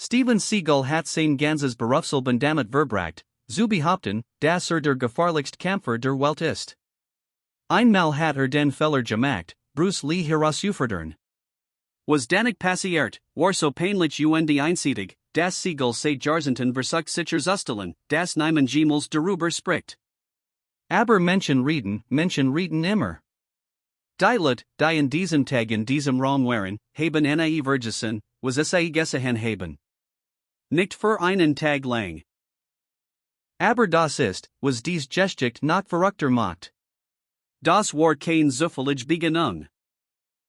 Steven Seagal hat zijn ganzes berufsel damit verbracht, zu behaupten, dass der gefahrlichst Kämpfer der Welt ist. Einmal hat den Feller gemacht, Bruce Lee herausfordern. Was danig passiert, war so peinlich und einseitig, das Seagal seit Jahrzehnten versucht sicher zustellen, das niemand jemals darüber spricht. Aber Menschen reden immer. Die Leute, die in diesem Tag in diesem Raum waren, haben nie vergessen, was sie gesehen haben. Nicht für einen Tag lang. Aber das ist, was dies Geschichte noch verrückter macht. Das war kein zufällig Begegnung.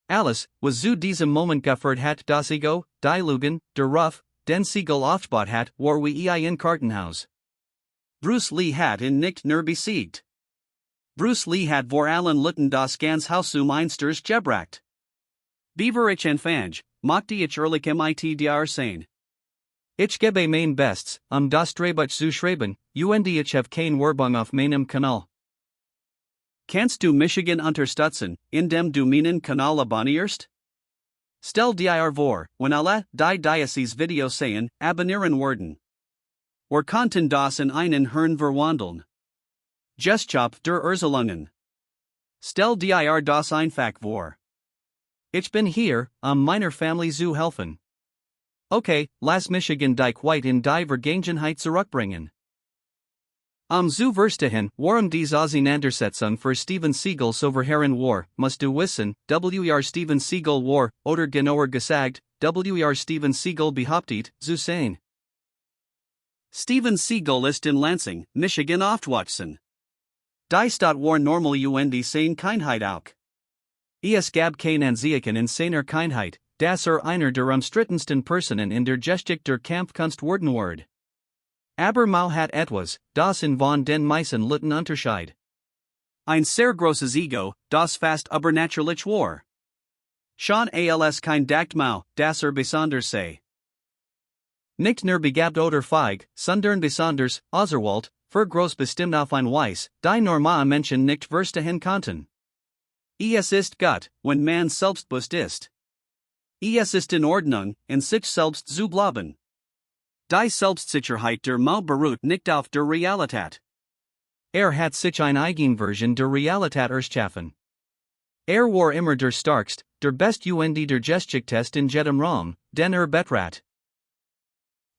Alles, was zu diesem Moment geführt hat, das Ego, die Lügen, der Ruf, den Seagal aufgebaut hat, war wie ein Kartenhaus. Bruce Lee hat ihn nicht nur besiegt. Bruce Lee hat vor allen Leuten das ganz Haus Einsters gebracht. Beaver ich Anfang, machte ich ehrlich mit dir sein. Ich gebe mein Bestes, das Drehbuch zu schreiben, und ich have kein Werbung auf meinem Kanal. Kannst du Michigan unterstützen, indem du meinen Kanal abonnierst? Stell dir vor, wenn alle die dieses Video sehen, abonnieren werden. Or konnten das in einen Hirn verwandeln. Gestschop der Erzählungen. Stell dir das einfach vor. Ich bin hier, meiner Familie zu helfen. Okay, lass Michigan dich white in die Vergangenheit zurückbringen. Zu verstehen, warum diese Auseinandersetzung für Steven Seagal so verheerend war, musst du wissen, Steven Seagal war, oder genauer gesagt, Steven Seagal behauptet, zu sein. Steven Seagal ist in Lansing, Michigan aufgewachsen. Die Stadt war normal und seine Kindheit auch. Es gab kein Anzeichen in seiner Kindheit, dass einer der umstrittensten Personen in der Geschichte der Kampfkunst worden war. Aber mal hat etwas, das in von den meisten Leuten unterschied. Ein sehr großes Ego, das fast übernatürlich war. Schon als kein Dacht mau, das besonders sei. Nicht nur begabt oder feig, sondern besonders, außerwalt, für groß bestimmt auf ein Weiss, die norma Menschen nicht verstehen konnten. Es ist gut, wenn man selbstbewusst ist. Es ist in Ordnung, in sich selbst zu bleiben. Die Selbstsicherheit der Mau beruht nicht auf der Realität. Hat sich eine Eigenversion der Realität erschaffen. War immer der starkst, der best und der Geschichtest in jedem Raum, den betrat.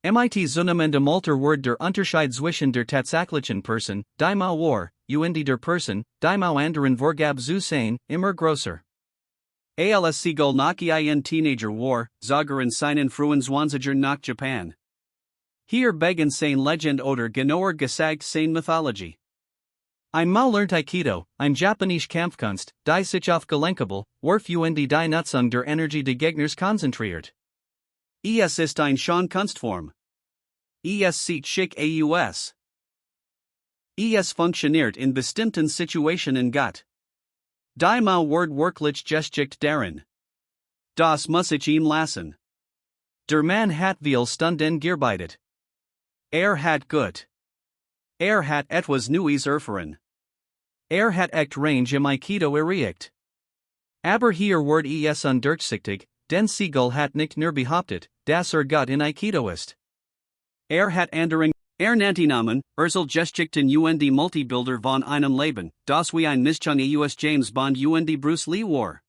Mit zunehmendem Alter wird der Unterschied zwischen der tatsächlichen Person, die Mau war, und der Person, die Mau anderen vorgab zu sein, immer größer. Als Seagal nach ein Teenager war, in seinen frühen Zwanziger nach Japan. Hier begann sein Legend oder genauer gesagt sein Mythology. Einmal lernt Aikido, ein Japanische Kampfkunst, die sich auf Gelenkabel, Wurf und die Nutzung der Energie des Gegners konzentriert. Es ist ein schon Kunstform. Es sieht schick aus. Es funktioniert in bestimmten Situationen gut. Die Mau wird wirklich Geschichte darin. Das muss ich ihm lassen. Der Mann hat viel Stunden gearbeitet. Hat gut. Hat etwas Neues erfahren. Hat echt Range im Aikido erreicht. Aber hier wird es undurchsichtig, denn Seagal hat nicht nur behauptet, dass gut in Aikido ist. Hat anderen, nannte Namen, Geschichten und Multibilder von einem Leben, das wie ein Mischung aus James Bond und Bruce Lee war.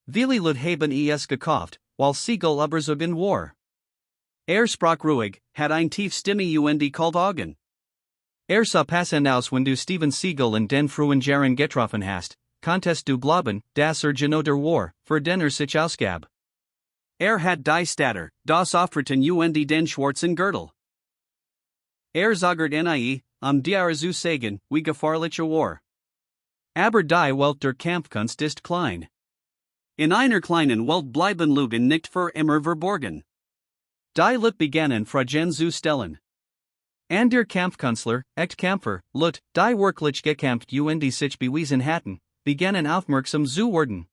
Viele Leute haben es gekauft, while Seagal überzogen war. Sprach ruhig, hat ein tief Stimme und kalt Augen. Sah passend aus wenn du Steven Seagal in den frühen Jahren getroffen hast, konntest du glauben, dass genau der war, für den sich ausgab. Hat die Statter, das Auftreten und den schwarzen Gürtel. Sagert nie, dir zu sagen, wie gefahrlich war. Aber die Welt der Kampfkunst ist klein. In einer kleinen Welt bleiben Lügen nicht für immer verborgen. Die Leute begannen Fragen zu stellen. Und der Kampfkünstler, echt Kämpfer, Leute, die wirklich gekämpft und sich bewiesen hatten, begannen aufmerksam zu werden.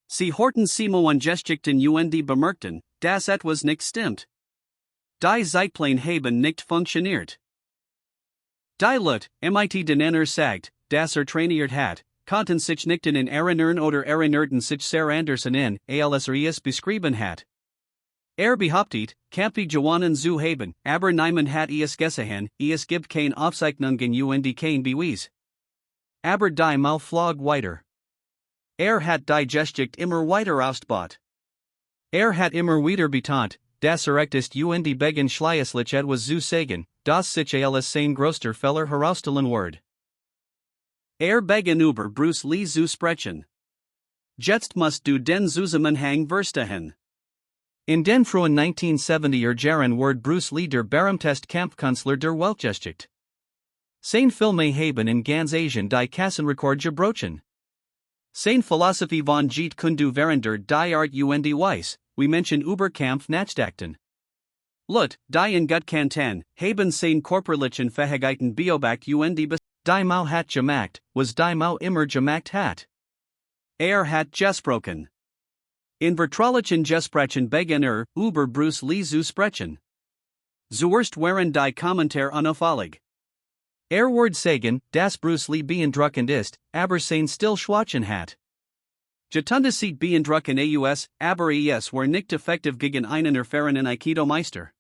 Sie horten Simo Geschichten und bemerkten, dass etwas nicht stimmt. Die Zeitplan haben nicht funktioniert. Die Leute, mit den sagt, dass trainiert hat, konnten sich nicht in erinnern oder erinnerten sich sehr anders in, als es beschrieben hat. Er behauptet, Campy Jawanen zu haben, aber niemand hat es gesehen, es gibt kein Aufzeichnungen und kein Beweis. Aber die Mal flog weiter. Hat die Geschichte immer weiter ausgebaut. Hat immer wieder betont, das Recht und Begen Schleißlich etwas zu sagen, das sich alles sein größter Fehler herausstellen wird. Begen über Bruce Lee zu sprechen. Jetzt musst du den Zusammenhang verstehen. In den frühen 1970er Jahren wird Bruce Lee der berühmteste Kampfkünstler der Weltgeschichte. Sein Filme haben in ganz Asien die Kassenrekord gebrochen. Sein Philosophie von Jeet Kune Do während der die Art und Weise, wie Menschen über Kampf nachdachten. Lut, die in Gut Kantan, haben sein körperlichen Fähigkeiten beobachtet und Die Mau hat gemacht, was die Mau immer gemacht hat. Hat gesprochen. In vertraulichen Gesprächen begen über Bruce Lee zu sprechen. Zuerst waren die Kommentare unauffällig. Wird sagen, dass Bruce Lee beeindruckend ist, aber sein stillschwatchen hat. Getunde sieht beeindruckend aus, aber es war nicht effektiv gegen einen erfahrenen Aikido-Meister.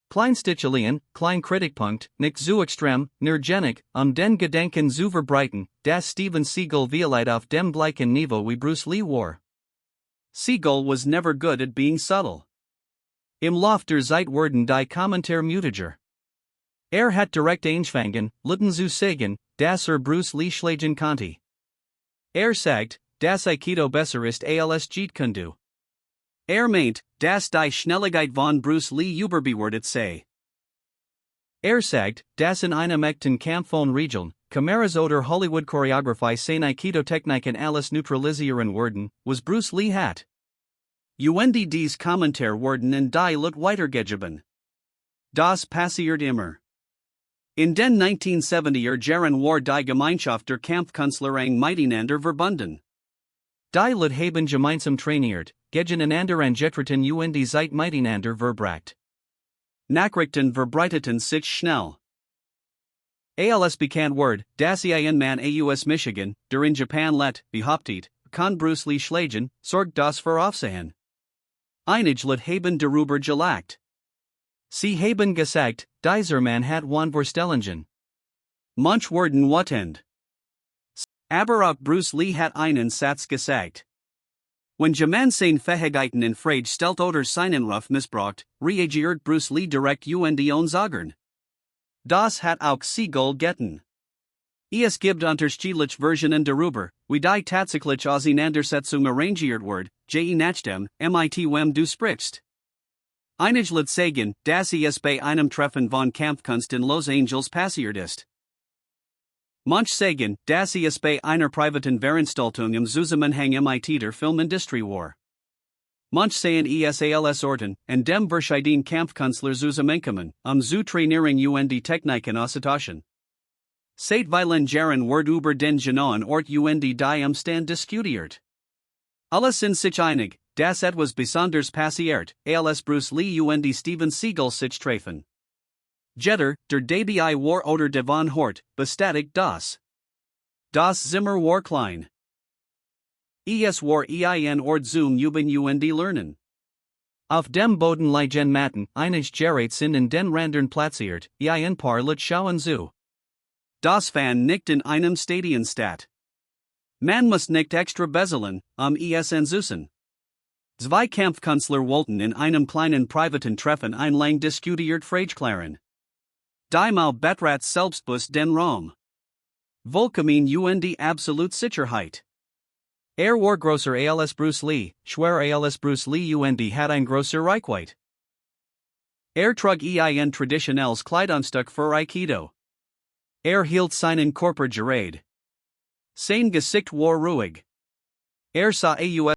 Kleinstichelian, klein Kritikpunkt, nicht zu extrem, nergenig, den Gedanken zu verbreiten, dass Steven Seagal vielleicht auf dem gleichen Niveau wie Bruce Lee war. Seagal was never good at being subtle. Im Lauf der Zeit wurden die Kommentare mutiger. Hat direkt angefangen, Litten zu sagen, dass Bruce Lee schlagen konnte. Sagt, dass Aikido besser ist als Jeet Kune Do. Meint, dass die Schnelligkeit von Bruce Lee überbewertet sei. Sagt, dass in einem echten Kampf von Regeln, Kameras oder Hollywood Choreography sein Aikido-Techniken alles neutralisieren würden, was Bruce Lee hat. Dies Kommentar wurden in die Lut weitergegeben. Das passiert immer. In den 1970er Jahren war die Gemeinschaft der Kampfkünstler miteinander verbunden. Die Lut haben gemeinsam trainiert, gegeneinander angetreten und Zeit miteinander verbracht. Nachrichten verbreiteten sich schnell. Als bekannt word, dass ein Mann aus Michigan, der in Japan behauptet, kann Bruce Lee schlagen, sorgt das für Aufsehen. Einige Lut haben darüber gelacht. Sie haben gesagt, dieser Mann hat Vorstellungen. Manch wurden wütend. Aber auch Bruce Lee hat einen Satz gesagt. Wenn jemand seine Fähigkeiten in Frage stellt oder seinen Ruf missbraucht, reagiert Bruce Lee direkt und sagen. Das hat auch Seagal getan. Es gibt unterschiedliche Versionen darüber, wie die tatsächliche Auseinandersetzung arrangiert wird, nachdem mit du sprichst. Einige Leute sagen, dass es bei einem Treffen von Kampfkunst in Los Angeles passiert ist. Manche sagen, dass es bei einer privaten Veranstaltung im Zusammenhang mit der Filmindustrie war. Manche sehen es als Orten, an dem verschiedene Kampfkünstler zusammenkommen, zu trainieren und Techniken auszutauschen. Seit vielen Jahren wird über den genauen Ort und die Umstand diskutiert. Alle sind sich einig, dass etwas Besonderes passiert, als Bruce Lee und Steven Seagal sich treffen. Jeter, der dabei war oder devon hort, bestätigt das. Das Zimmer war klein. Es war ein Ort zum Üben und lernen. Auf dem Boden liegen Matten, einige Geräte sind in den Randern platziert, ein paar Leute schauen zu. Das fand nicht in einem Stadion statt. Man muss nicht extra bezahlen, es anzusen. Zwei Kampfkünstler wollten in einem kleinen privaten Treffen lang diskutiert Frageklären. Die Mal betrat selbstbewusst den Raum. Vollkommen und absolut Sicherheit. War grosser als Bruce Lee, schwer als Bruce Lee und hat ein grosser Reichweite. Trug ein traditionelles Kleidungsstück für Aikido. Hielt seinen Körper gerade. Sein Gesicht war ruhig. Sah aus